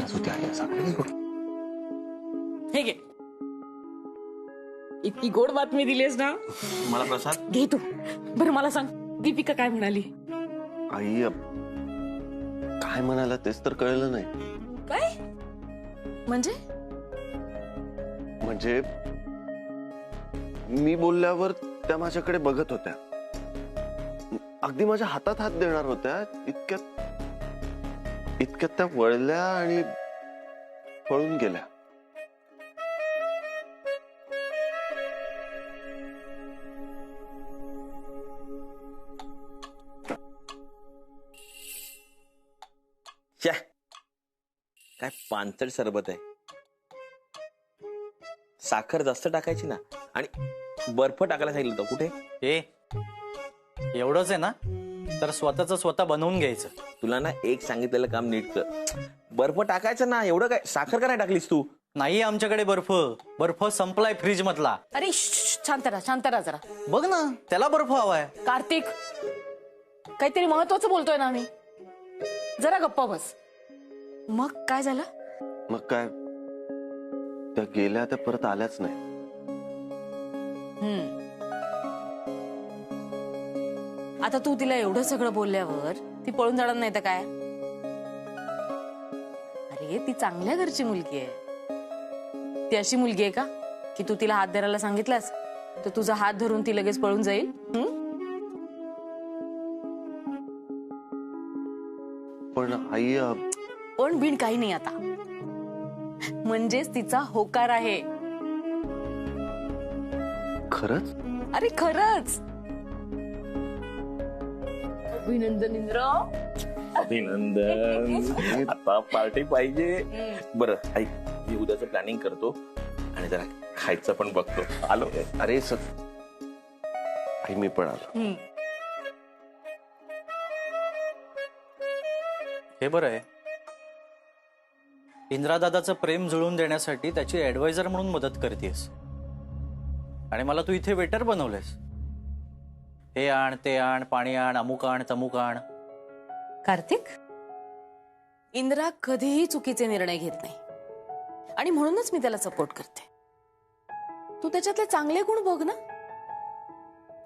नाराज होते आई साखर घे गोड. हे घे. इतकी गोड बातमी दिलीस ना. मला प्रसाद घे तू. बरं मला सांग, दीपिका काय म्हणाली? आई काय म्हणाला तेच तर कळलं नाही. काय म्हणजे? म्हणजे मी बोलल्यावर त्या माझ्याकडे बघत होत्या, अगदी माझ्या हातात हात देणार होत्या. इतक्यात त्या वळल्या आणि पळून गेल्या. काय पांचट सरबत आहे. साखर जास्त टाकायची ना आणि बर्फ टाकायला सांगितलं होतं. कुठे? ए एवढंच आहे ना, तर स्वतःच स्वतः बनवून घ्यायचं. तुला ना एक सांगितलेलं काम नीट कर. बर्फ टाकायचं ना. एवढं काय साखर का नाही टाकलीस तू? नाही आमच्याकडे बर्फ. बर्फ संपलाय फ्रीज मधला. अरे शांत राहा जरा. बघ ना, त्याला बर्फ हवाय. कार्तिक, काहीतरी महत्वाचं बोलतोय ना आम्ही. जरा गप्पा बस. मग काय झालं? मग काय, त्या गेल्या त्या परत आल्याच नाही. आता तू तिला एवढं सगळं बोलल्यावर ती पळून जाणार नाही तर काय? अरे ती चांगल्या घरची मुलगी आहे. ती अशी मुलगी आहे का की तू तिला हात धरायला सांगितलास तर तुझा हात धरून ती लगेच पळून जाईल? पण आई पण बिन काही नाही आता. म्हणजेच तिचा होकार आहे. खरंच? अरे खरंच. अभिनंदन इंद्र. अभिनंदन. आता पार्टी पाहिजे. बरं आई, मी उद्याचं प्लॅनिंग करतो आणि जरा खायचं पण बघतो. आलो. अरे आई मी पण आलो. हे बरं आहे, इंद्रादादाचं प्रेम जुळवून देण्यासाठी त्याची ऍडवायझर म्हणून मदत करतेस आणि मला तू इथे वेटर बनवलेस. हे आण, ते आण, पाणी आण, अमुक आण, तमुक आण. कार्तिक, इंद्रा कधीही चुकीचे निर्णय घेत नाही आणि म्हणूनच मी त्याला सपोर्ट करते. तू त्याच्यातले चांगले गुण बघ ना.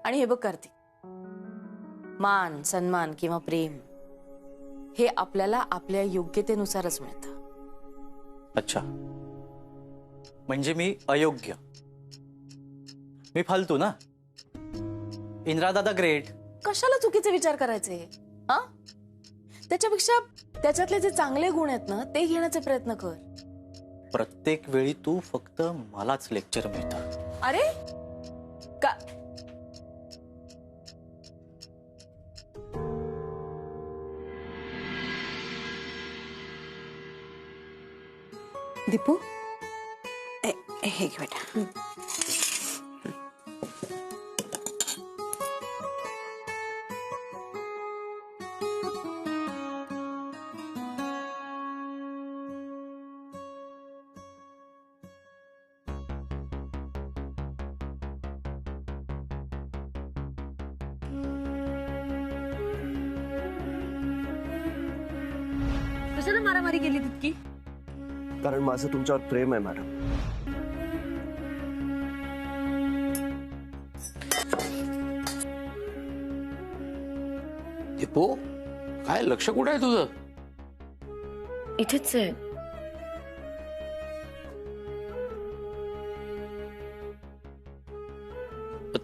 आणि हे बघ कार्तिक, मान, सन्मान किंवा प्रेम हे आपल्याला आपल्या योग्यतेनुसारच मिळतं. अच्छा, म्हणजे मी अयोग्य, मी फालतू ना. इंद्रादादा ग्रेट. कशाला चुकीचे विचार करायचे? हा, त्याच्यापेक्षा त्याच्यातले जे चांगले गुण आहेत ना ते घेण्याचे प्रयत्न कर. प्रत्येक वेळी तू फक्त मलाच लेक्चर मिळतं. अरे का? दीपू, हे घे बेटा. कशाला मारामारी केली तितकी? कारण माझं तुमच्यावर प्रेम आहे मॅडम. दीपू, काय लक्ष कुठे आहे तुझं? इथेच आहे.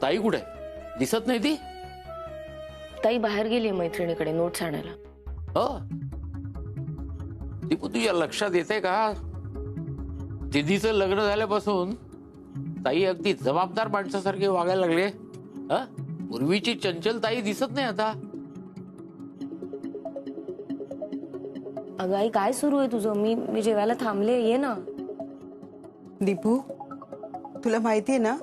ताई कुठे दिसत नाही ती? ताई बाहेर गेली मैत्रिणीकडे नोट्स आणायला. हो दीपू, तुझ्या लक्षात येते का, दीदीचं लग्न झाल्यापासून ताई अगदी जबाबदार माणसासारखे वागायला लागले. पूर्वीची चंचल ताई दिसत नाही आता. अगं आई, काय सुरू आहे तुझं? मी जेवायला थांबले, ये ना. दीपू, तुला माहितीये ना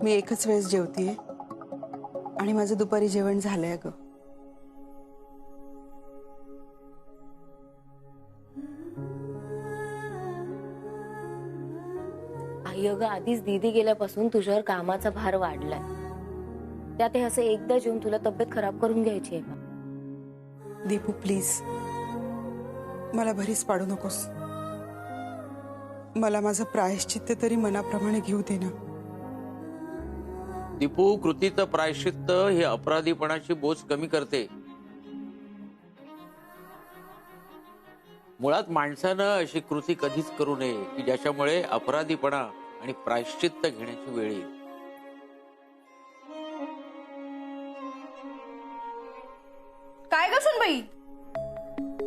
मी एकच वेळेस जेवतीये आणि माझं दुपारी जेवण झालंय. ग आई, अगं आधीच दीदी गेल्यापासून तुझ्यावर कामाचा भार वाढलाय. त्यात हे असं एकदा जेवून तुला तब्येत खराब करून घ्यायची आहे का? दीपू प्लीज, मला भरीस पाडू नकोस. मला माझं प्रायश्चित्त तरी मनाप्रमाणे घेऊ दे ना. दीपू, कृतीचं प्रायश्चित्त हे अपराधीपणाची बोझ कमी करते. मुळात माणसानं अशी कृती कधीच करू नये की ज्याच्यामुळे अपराधीपणा आणि प्रायश्चित्त घेण्याची वेळ येईल. काय ग सुनबाई,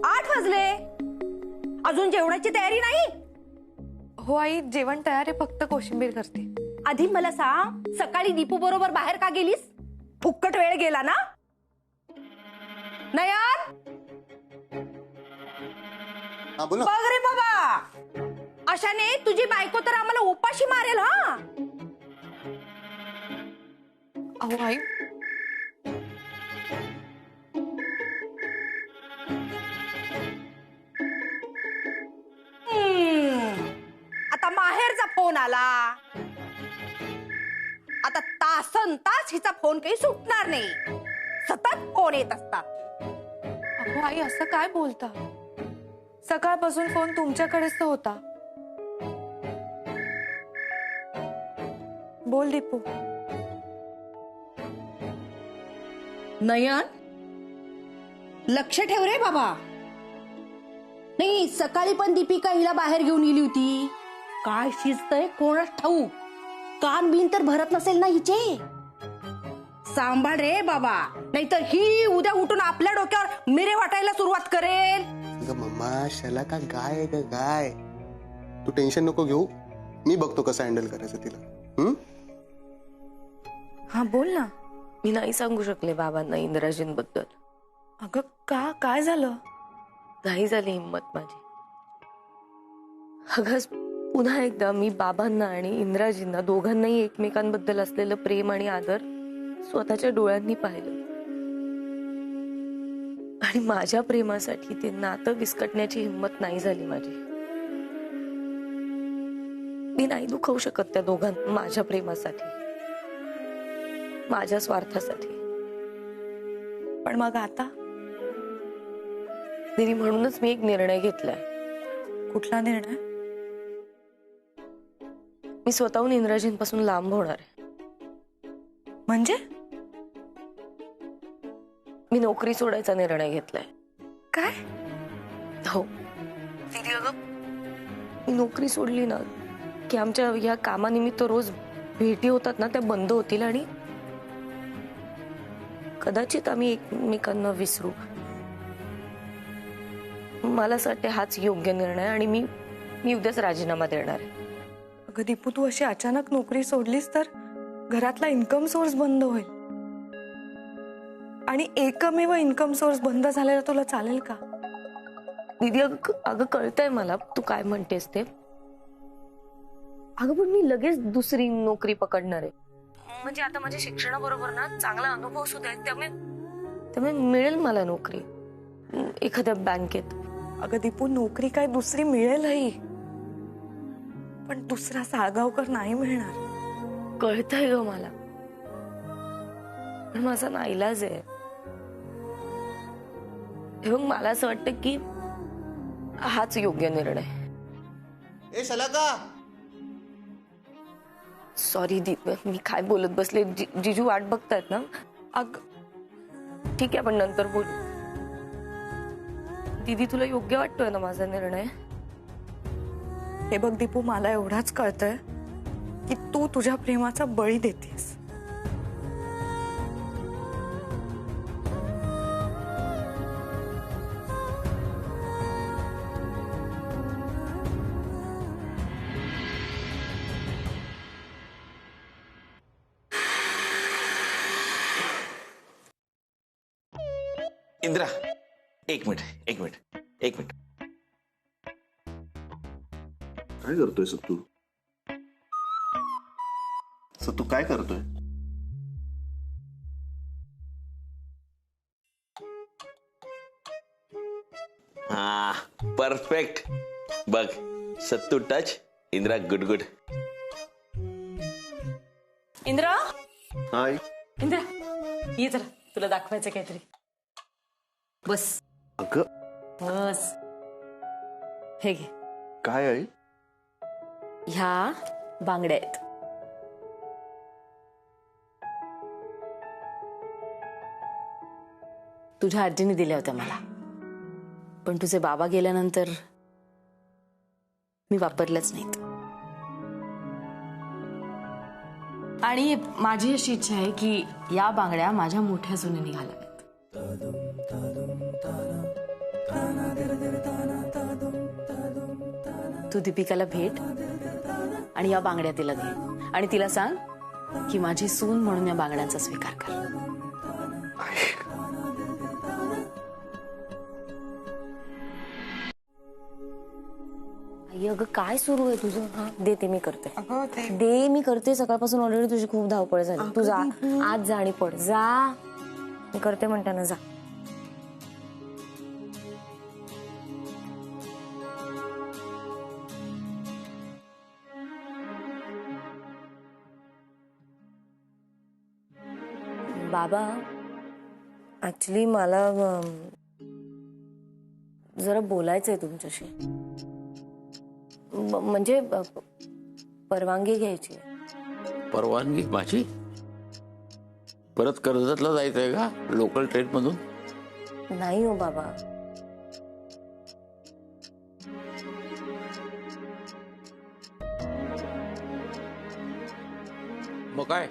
8 वाजले, अजून जेवणाची तयारी नाही? हो आई, जेवण तयार आहे, फक्त कोशिंबीर करते. आधी मला सांग, सकाळी दीपू बरोबर बाहेर का गेलीस? फुक्कट वेळ गेला ना? नयन, बघ रे बाबा, अशाने तुझी बायको तर आम्हाला उपाशी मारेल. हा अहो आई, आता माहेरचा फोन आला, आता तासन तास हिचा फोन काही सुटणार नाही, सतत फोन येत असतात. अहो आई, असं काय बोलता? सकाळपासून फोन तुमच्याकडेच तर होता. बोल दीपू. नयन, लक्ष ठेव रे बाबा. नाही, सकाळी पण दीपिका हिला बाहेर घेऊन गेली होती. काय शिजतय कोणाच ठाऊक, कान बिन तर भरत नसेल ना हिचे. सांभाळ रे बाबा, नाहीतर ही उद्या उठून आपल्या डोक्यावर मिरे वाटायला सुरुवात करेल. मम्मा, शाला का गाय आहे का गाय? तू टेन्शन नको घेऊ, मी बघतो कसं हँडल करायचं तिला. हा बोल ना. मी नाही सांगू शकले बाबांना इंद्राजींबद्दल. अगं का, काय झालं? घाई झाली हिंमत माझी. अगं पुन्हा एकदा मी बाबांना आणि इंद्राजींना दोघांनाही एकमेकांबद्दल असलेलं प्रेम आणि आदर स्वतःच्या डोळ्यांनी पाहिलं. आणि माझ्या प्रेमासाठी ते नातं विस्कटण्याची हिंमत नाही झाली माझी. मी नाही दुखवू शकत त्या दोघांना माझ्या प्रेमासाठी, माझ्या स्वार्थासाठी. पण मग आता? देवी, म्हणूनच मी एक निर्णय घेतलाय. कुठला निर्णय? मी स्वतःहून इंद्राजींपासून लांब होणार आहे. म्हणजे? मी नोकरी सोडायचा निर्णय घेतलाय. काय? हो दीदी, अगं मी नोकरी सोडली ना की आमच्या या कामानिमित्त रोज भेटी होतात ना, त्या बंद होतील आणि कदाचित आम्ही एकमेकांना विसरू. मला असं वाटतं हाच योग्य निर्णय आणि मी उद्याच राजीनामा देणार आहे. अगं दीपू, तू अशी अचानक नोकरी सोडलीस तर घरातला इन्कम सोर्स बंद होईल. आणि एकमेव इन्कम सोर्स बंद झालेला तुला चालेल का? दीदी, अगं कळतंय मला तू काय म्हणतेस ते. अगं पण मी लगेच दुसरी नोकरी पकडणार आहे. म्हणजे आता माझ्या शिक्षणाबरोबर ना चांगला अनुभव सुद्धा आहे, त्यामुळे मिळेल मला नोकरी एखाद्या बँकेत. अगं दीपू, नोकरी काय दुसरी मिळेलही, पण दुसरा साळगावकर नाही मिळणार. कळतंय ग मला, पण माझा नाईलाज आहे. हे बघ, मला असं वाटतं की हाच योग्य निर्णय. ए शलाका, सॉरी दीप, मी काय बोलत बसले. जिजू वाट बघतायत ना. अग ठीक आहे, आपण नंतर बोलू. दीदी, तुला योग्य वाटतोय ना माझा निर्णय? हे बघ दीपू, मला एवढाच कळतंय की तू तुझ्या प्रेमाचा बळी देतेस. इंद्रा, एक मिनिट. काय करतोय सत्तू? सत्तू काय करतोय? हा, परफेक्ट. बघ, सत्तू टच, इंद्रा गुड. इंद्रा, हाय. इंद्रा ये जरा, तुला दाखवायचं काहीतरी. बस अगं बस. हे घे. काय आई? ह्या बांगड्या आहेत. तुझ्या आजीने दिल्या होत्या मला, पण तुझे बाबा गेल्यानंतर मी वापरल्याच नाहीत. आणि माझी अशी इच्छा आहे की या बांगड्या माझ्या मोठ्या सुनेने घालाव्यात. तू दीपिकाला भेट आणि या बांगड्या तिला दे आणि तिला सांग की माझी सून म्हणून या बांगड्यांचा स्वीकार कर. आई अगं काय सुरू आहे तुझं? हा दे ते मी करते. अगं ते दे मी करते. सकाळपासून ऑलरेडी तुझी खूप धावपळ झाली. तू जा आज जा आणि पड जा. मी करते म्हणताना जा. बाबा ऍक्च्युली मला जरा बोलायचंय तुमच्याशी. म्हणजे परवानगी घ्यायची. परवानगी माझी? परत कर्जतला जायचंय का लोकल ट्रेन मधून? नाही हो बाबा. मग काय?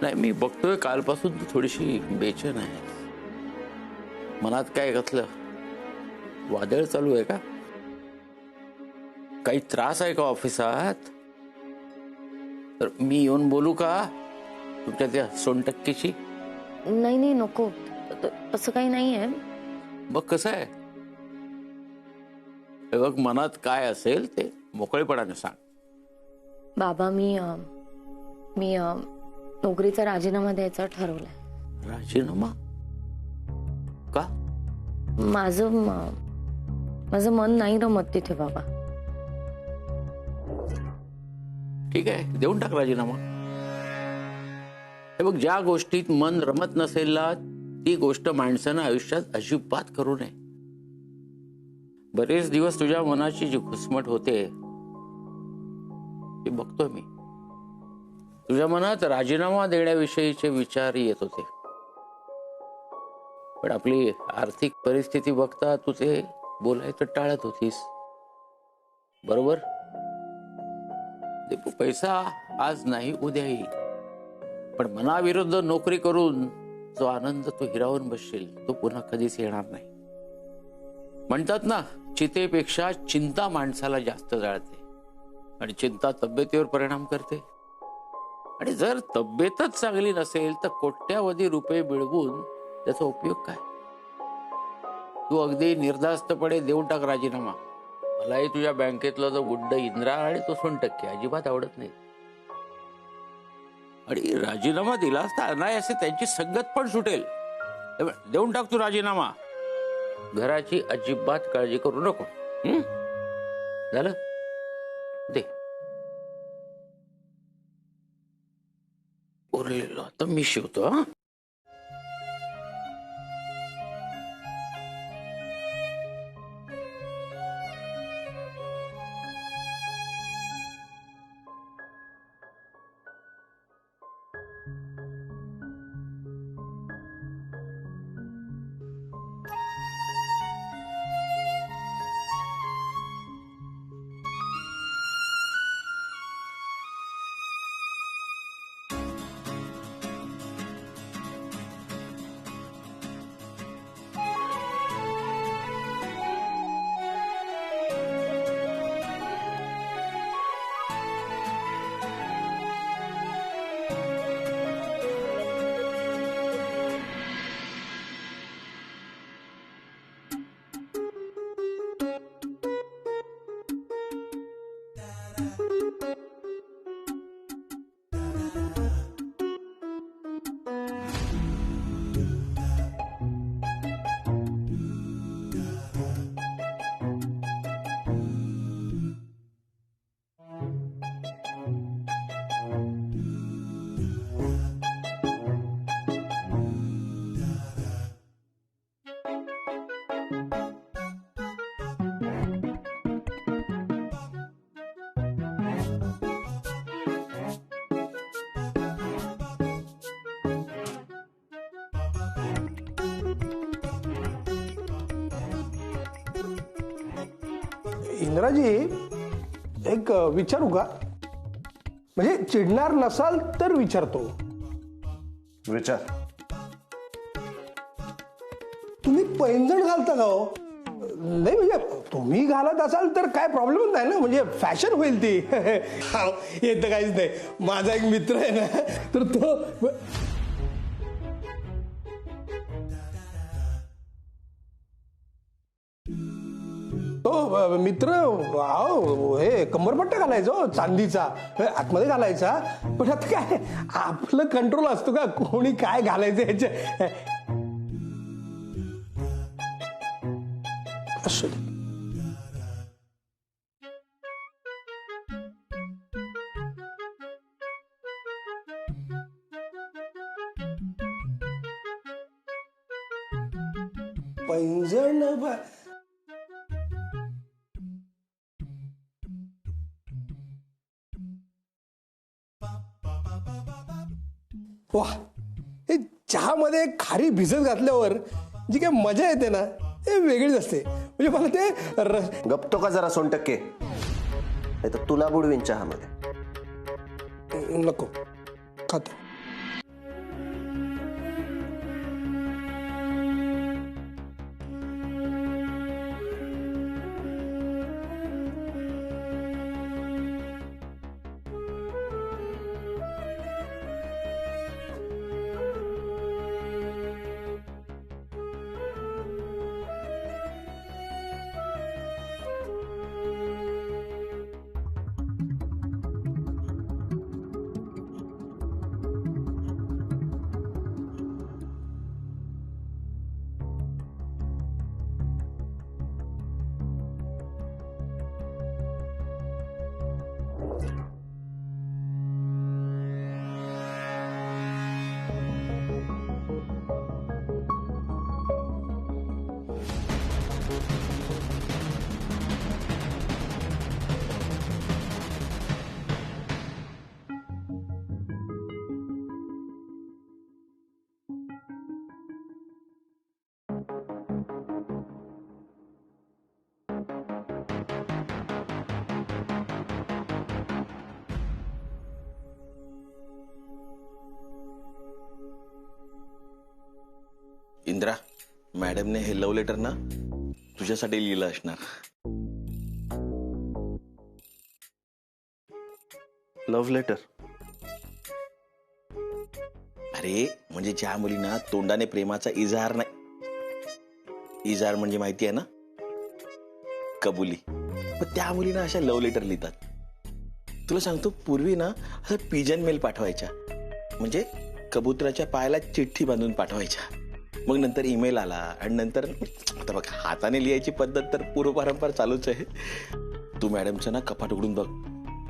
नाही मी बघतोय कालपासून तू थोडीशी बेचैन आहे. मनात काय कसलं वादळ चालू आहे का? काही त्रास आहे का ऑफिसात? तर मी येऊन बोलू का तुमच्या त्या सोनटक्कीशी? नाही नाही नको. तसं काही नाहीये. मग कसं आहे? हे बघ मनात काय असेल ते मोकळेपणाने सांग. बाबा मी नोकरीचा राजीनामा द्यायचा ठरवलाय. राजीनामा का? माझं मन नाही रमत तिथे बाबा. ठीक आहे देऊन टाक राजीनामा. हे बघ ज्या गोष्टीत मन रमत नसेल ना ती गोष्ट माणसानं आयुष्यात अजिबात करू नये. बरेच दिवस तुझ्या मनाची जी घुसमट होते ती बघतोय मी. तुझ्या मनात राजीनामा देण्याविषयीचे विचार येत होते, पण आपली आर्थिक परिस्थिती बघता तू ते बोलायचं टाळत होतीस. बरोबर? दीपू पैसा आज नाही उद्या येईल, पण मनाविरुद्ध नोकरी करून जो आनंद तू हिरावून बसशील तो पुन्हा कधीच येणार नाही. म्हणतात ना चितेपेक्षा चिंता माणसाला जास्त जाळते आणि चिंता तब्येतीवर परिणाम करते. आणि जर तब्येतच चांगली नसेल तर कोट्यावधी रुपये मिळवून त्याचा उपयोग काय? तू अगदी निर्धास्तपणे देऊन टाक राजीनामा. मलाही तुझ्या बँकेतला जो गुड्ड इंद्रा आणि तो सोनटक्के अजिबात आवडत नाही. आणि राजीनामा दिलास तर अनायासे त्यांची संगत पण सुटेल. देऊन टाक तू राजीनामा. घराची अजिबात काळजी करू नको. झालं? दे. उरलेलं आता मी शिवतो. हा इंद्राजी, एक विचारू का? म्हणजे चिडणार नसाल तर विचारतो. विचार. तुम्ही पैंजण घालता का हो? नाही म्हणजे तुम्ही घालत असाल तर काय प्रॉब्लेमच नाही ना, म्हणजे फॅशन होईल ती. येतं काहीच नाही. माझा एक मित्र आहे ना, तर तो मित्र हे कंबरपट्टा घालायचो चांदीचा, आतमध्ये घालायचा. पण आता काय आपलं कंट्रोल असतो का कोणी काय घालायचं ह्याच्या. असं पैंजण वा, हे चहामध्ये खारी भिजत घातल्यावर जी काय मजा येते ना, ते वेगळीच असते. म्हणजे मला ते गप्तो का जरा 100%. नाही तर तुला बुडवीन चहामध्ये. नको खातो. इंद्रा, मॅडमने हे लव्ह लेटर ना तुझ्यासाठी लिहिलं असणार. Love letter? अरे म्हणजे ज्या मुलींना तोंडाने प्रेमाचा इजहार नाही, इजहार म्हणजे माहिती आहे ना, कबुली, पण त्या मुलींना अशा लव्ह लेटर लिहितात. तुला सांगतो, पूर्वी ना असं पिजन मेल पाठवायच्या, म्हणजे कबुतराच्या पायाला चिठ्ठी बांधून पाठवायच्या. मग नंतर ईमेल आला आणि नंतर आता बघ, हाताने लिहायची पद्धत तर पूर्वपरंपरा चालूच आहे. तू मॅडमचं ना कपाट उघडून बघ,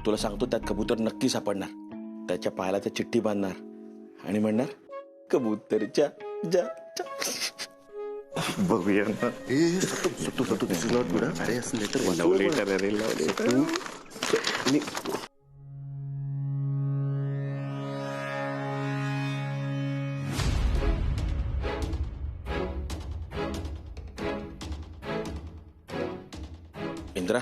तुला सांगतो त्यात कबूतर नक्की सापडणार. त्याच्या पायाला त्या चिठ्ठी बांधणार आणि म्हणणार, कबूतरच्या जा. बघूया ना. तू दिसू नॉट गुड. अरे असं लेटर लव्ह लेटर, अरे लव्ह लेटर. इंद्रा,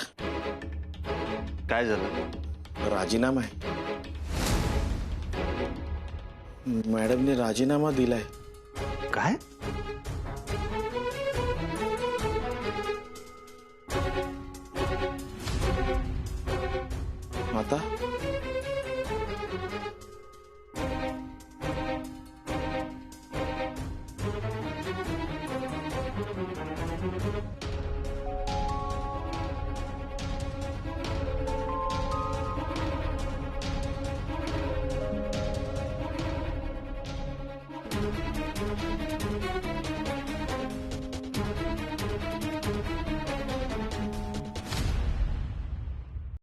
काय झालं? राजीनामा आहे. मॅडमने राजीनामा दिलाय. काय? आता